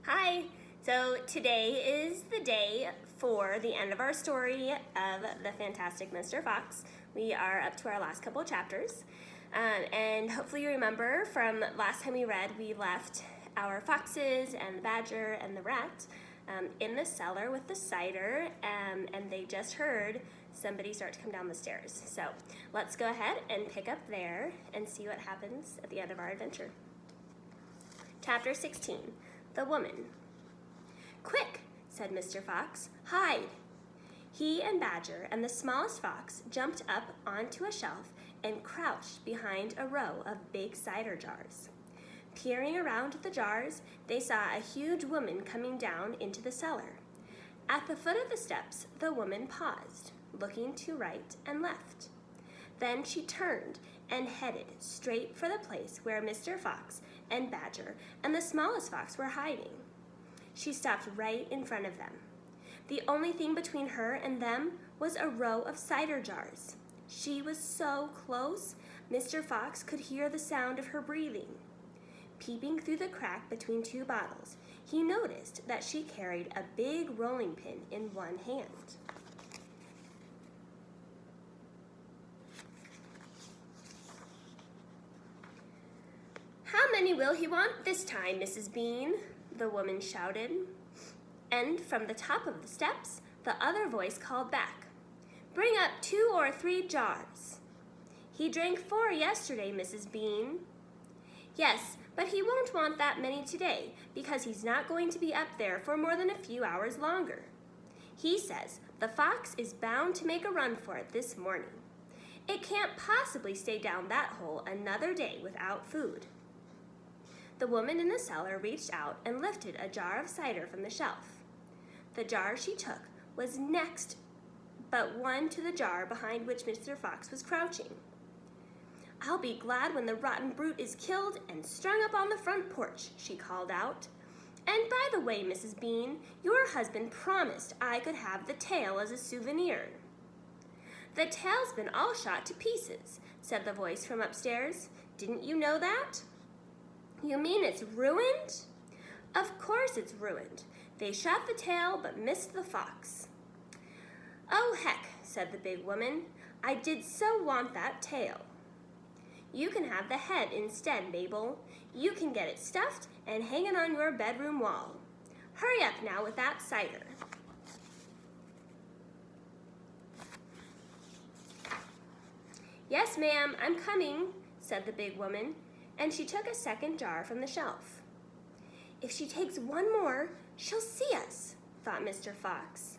Hi! So today is the day for the end of our story of the Fantastic Mr. Fox. We are up to our last couple of chapters. And hopefully you remember from last time we read, we left our foxes and the badger and the rat in the cellar with the cider, and they just heard somebody start to come down the stairs. So let's go ahead and pick up there and see what happens at the end of our adventure. Chapter 16, The Woman. "Quick," said Mr. Fox, "hide." He and Badger and the smallest fox jumped up onto a shelf and crouched behind a row of big cider jars. Peering around the jars, they saw a huge woman coming down into the cellar. At the foot of the steps, the woman paused, looking to right and left. Then she turned and headed straight for the place where Mr. Fox and Badger and the smallest fox were hiding. She stopped right in front of them. The only thing between her and them was a row of cider jars. She was so close, Mr. Fox could hear the sound of her breathing. Peeping through the crack between two bottles, he noticed that she carried a big rolling pin in one hand. "How many will he want this time, Mrs. Bean?" the woman shouted. And from the top of the steps, the other voice called back, "Bring up 2 or 3 jars." "He drank 4 yesterday, Mrs. Bean." "Yes, but he won't want that many today because he's not going to be up there for more than a few hours longer. He says the fox is bound to make a run for it this morning. It can't possibly stay down that hole another day without food." The woman in the cellar reached out and lifted a jar of cider from the shelf. The jar she took was next but one to the jar behind which Mr. Fox was crouching. "I'll be glad when the rotten brute is killed and strung up on the front porch," she called out. "And by the way, Mrs. Bean, your husband promised I could have the tail as a souvenir." "The tail's been all shot to pieces," said the voice from upstairs. "Didn't you know that?" "You mean it's ruined?" "Of course it's ruined. They shot the tail but missed the fox." "Oh, heck," said the big woman. "I did so want that tail." "You can have the head instead, Mabel. You can get it stuffed and hang it on your bedroom wall. Hurry up now with that cider." "Yes, ma'am, I'm coming," said the big woman, and she took a second jar from the shelf. "If she takes one more, she'll see us," thought Mr. Fox.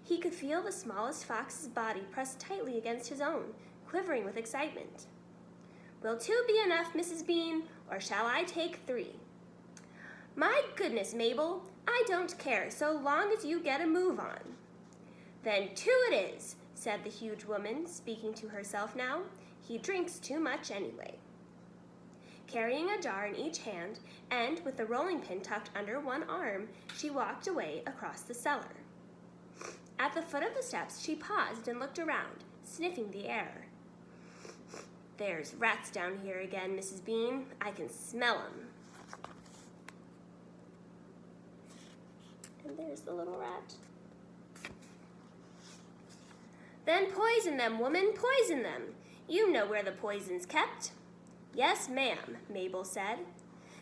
He could feel the smallest fox's body pressed tightly against his own, quivering with excitement. "Will 2 be enough, Mrs. Bean, or shall I take 3? "My goodness, Mabel, I don't care so long as you get a move on." "Then 2 it is," said the huge woman, speaking to herself now. "He drinks too much anyway." Carrying a jar in each hand, and with the rolling pin tucked under one arm, she walked away across the cellar. At the foot of the steps, she paused and looked around, sniffing the air. "There's rats down here again, Mrs. Bean. I can smell 'em." And there's the little rat. "Then poison them, woman, poison them. You know where the poison's kept." "Yes, ma'am," Mabel said.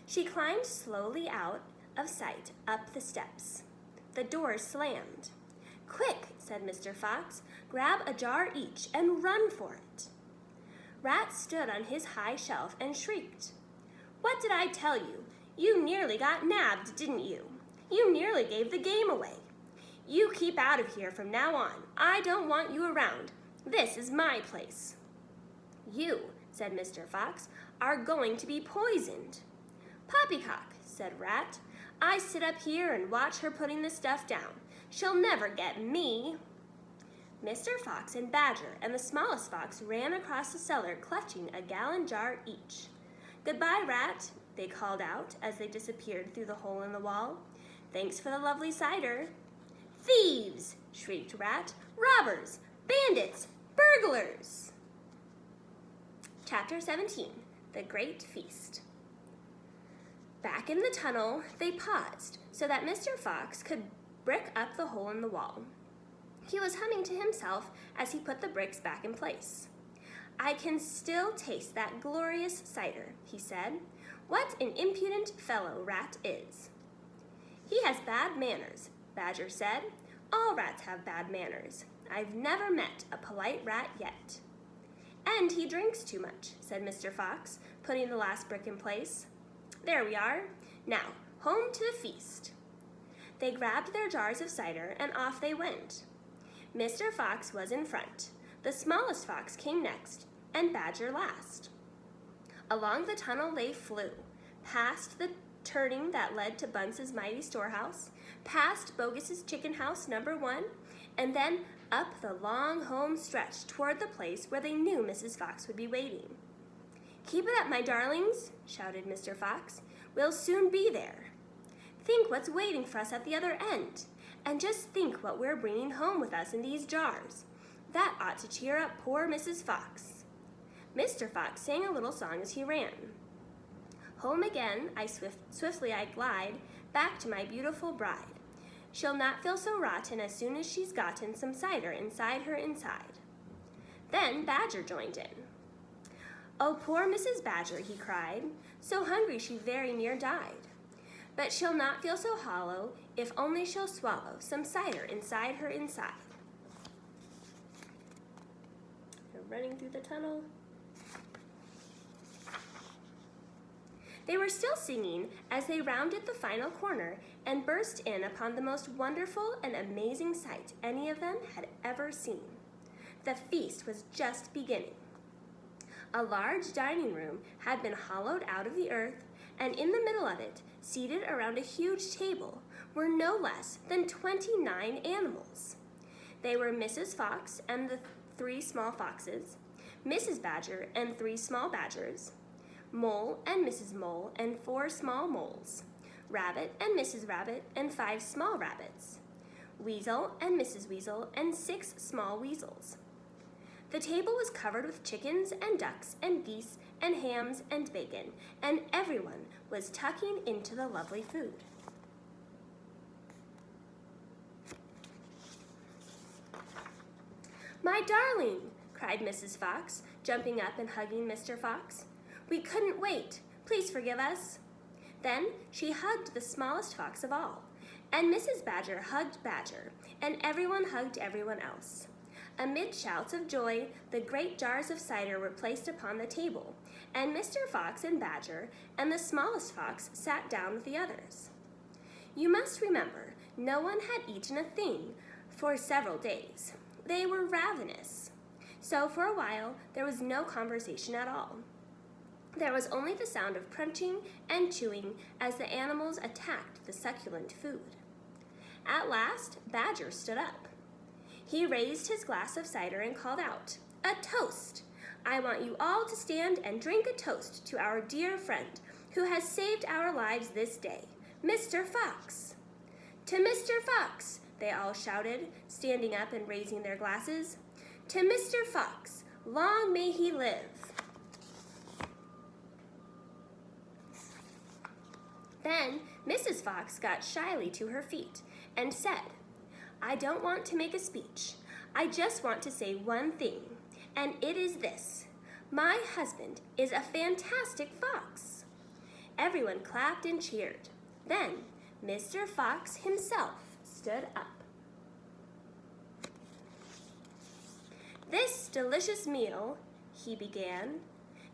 She climbed slowly out of sight up the steps. The door slammed. "Quick," said Mr. Fox, "grab a jar each and run for it." Rat stood on his high shelf and shrieked. "What did I tell you? You nearly got nabbed, didn't you? You nearly gave the game away. You keep out of here from now on. I don't want you around. This is my place." "You," said Mr. Fox, "are going to be poisoned." "Poppycock," said Rat, "I sit up here and watch her putting the stuff down. She'll never get me." Mr. Fox and Badger and the smallest fox ran across the cellar clutching a gallon jar each. "Goodbye, Rat," they called out as they disappeared through the hole in the wall. "Thanks for the lovely cider." "Thieves!" shrieked Rat. "Robbers! Bandits! Burglars!" Chapter 17, The Great Feast. Back in the tunnel, they paused so that Mr. Fox could brick up the hole in the wall. He was humming to himself as he put the bricks back in place. "I can still taste that glorious cider," he said. "What an impudent fellow Rat is." "He has bad manners," Badger said. "All rats have bad manners. I've never met a polite rat yet." "And he drinks too much," said Mr. Fox, putting the last brick in place. "There we are. Now, home to the feast." They grabbed their jars of cider and off they went. Mr. Fox was in front. The smallest fox came next, and Badger last. Along the tunnel they flew, past the turning that led to Bunce's mighty storehouse, past Bogus's chicken house #1, and then up the long home stretch toward the place where they knew Mrs. Fox would be waiting. "Keep it up, my darlings," shouted Mr. Fox. "We'll soon be there. Think what's waiting for us at the other end, and just think what we're bringing home with us in these jars. That ought to cheer up poor Mrs. Fox." Mr. Fox sang a little song as he ran. "Home again, swiftly I glide, back to my beautiful bride. She'll not feel so rotten as soon as she's gotten some cider inside her inside." Then Badger joined in. "Oh, poor Mrs. Badger," he cried, "so hungry she very near died. But she'll not feel so hollow if only she'll swallow some cider inside her inside." They're running through the tunnel. They were still singing as they rounded the final corner and burst in upon the most wonderful and amazing sight any of them had ever seen. The feast was just beginning. A large dining room had been hollowed out of the earth, and in the middle of it, seated around a huge table, were no less than 29 animals. They were Mrs. Fox and the 3 small foxes, Mrs. Badger and 3 small badgers, Mole and Mrs. Mole and 4 small moles, Rabbit and Mrs. Rabbit and 5 small rabbits, Weasel and Mrs. Weasel and 6 small weasels. The table was covered with chickens and ducks and geese and hams and bacon, and everyone was tucking into the lovely food. "My darling," cried Mrs. Fox, jumping up and hugging Mr. Fox. "We couldn't wait. Please forgive us." Then she hugged the smallest fox of all, and Mrs. Badger hugged Badger, and everyone hugged everyone else. Amid shouts of joy, the great jars of cider were placed upon the table, and Mr. Fox and Badger and the smallest fox sat down with the others. You must remember, no one had eaten a thing for several days. They were ravenous. So for a while, there was no conversation at all. There was only the sound of crunching and chewing as the animals attacked the succulent food. At last, Badger stood up. He raised his glass of cider and called out, "A toast! I want you all to stand and drink a toast to our dear friend who has saved our lives this day, Mr. Fox." "To Mr. Fox!" they all shouted, standing up and raising their glasses. "To Mr. Fox! Long may he live!" Then Mrs. Fox got shyly to her feet and said, "I don't want to make a speech. I just want to say one thing, and it is this. My husband is a fantastic fox." Everyone clapped and cheered. Then Mr. Fox himself stood up. "This delicious meal," he began.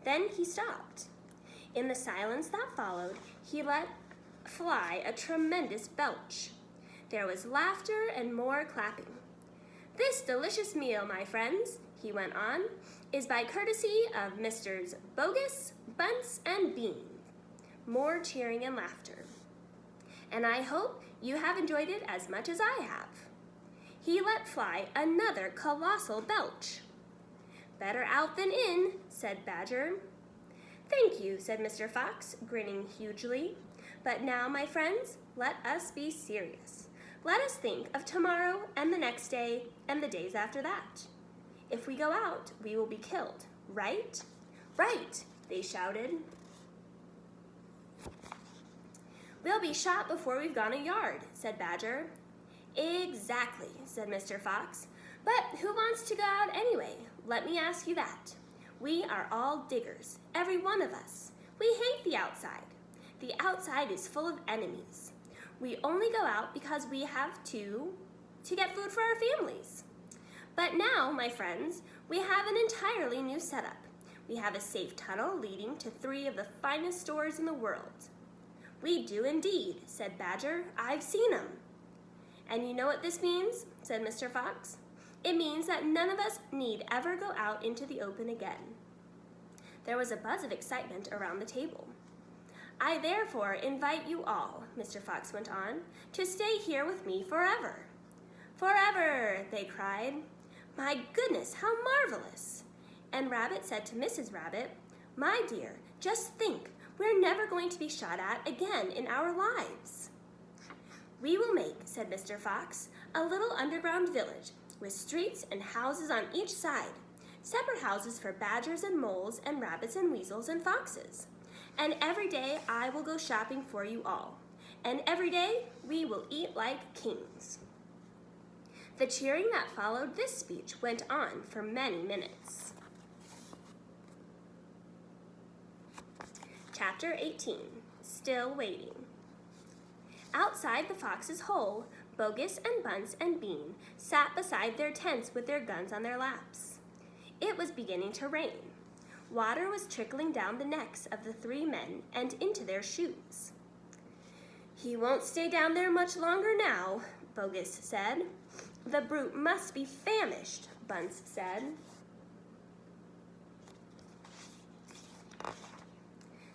Then he stopped. In the silence that followed, he let fly a tremendous belch. There was laughter and more clapping. "This delicious meal, my friends," he went on, "is by courtesy of Messrs. Bogus, Bunce, and Bean." More cheering and laughter. "And I hope you have enjoyed it as much as I have." He let fly another colossal belch. "Better out than in," said Badger. "Thank you," said Mr. Fox, grinning hugely. "But now, my friends, let us be serious. Let us think of tomorrow and the next day and the days after that. If we go out, we will be killed, right?" "Right," they shouted. We'll be shot before we've gone a yard, said Badger. Exactly, said Mr. Fox. But who wants to go out anyway? Let me ask you that. We are all diggers, every one of us. We hate the outside. The outside is full of enemies. We only go out because we have to get food for our families. But now, my friends, we have an entirely new setup. We have a safe tunnel leading to 3 of the finest stores in the world. We do indeed, said Badger. I've seen 'em. And you know what this means, said Mr. Fox. It means that none of us need ever go out into the open again. There was a buzz of excitement around the table. I therefore invite you all, Mr. Fox went on, to stay here with me forever. Forever, they cried. My goodness, how marvelous! And Rabbit said to Mrs. Rabbit, My dear, just think, we're never going to be shot at again in our lives. We will make, said Mr. Fox, a little underground village with streets and houses on each side, separate houses for badgers and moles and rabbits and weasels and foxes. And every day I will go shopping for you all, and every day we will eat like kings. The cheering that followed this speech went on for many minutes. Chapter 18, Still Waiting. Outside the fox's hole, Bogus and Bunce and Bean sat beside their tents with their guns on their laps. It was beginning to rain. Water was trickling down the necks of the 3 men and into their shoes. He won't stay down there much longer now, Bogus said. The brute must be famished, Bunce said.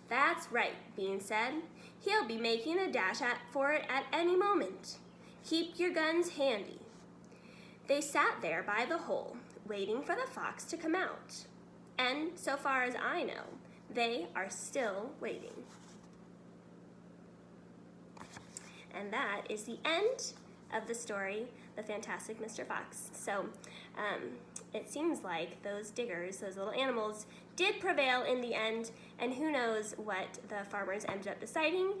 That's right, Bean said. He'll be making a dash for it at any moment. Keep your guns handy. They sat there by the hole, waiting for the fox to come out. And so far as I know, they are still waiting. And that is the end of the story, The Fantastic Mr. Fox. So it seems like those diggers, those little animals, did prevail in the end, and who knows what the farmers ended up deciding,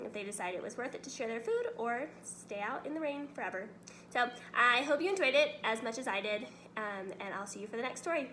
if they decided it was worth it to share their food or stay out in the rain forever. So I hope you enjoyed it as much as I did, and I'll see you for the next story.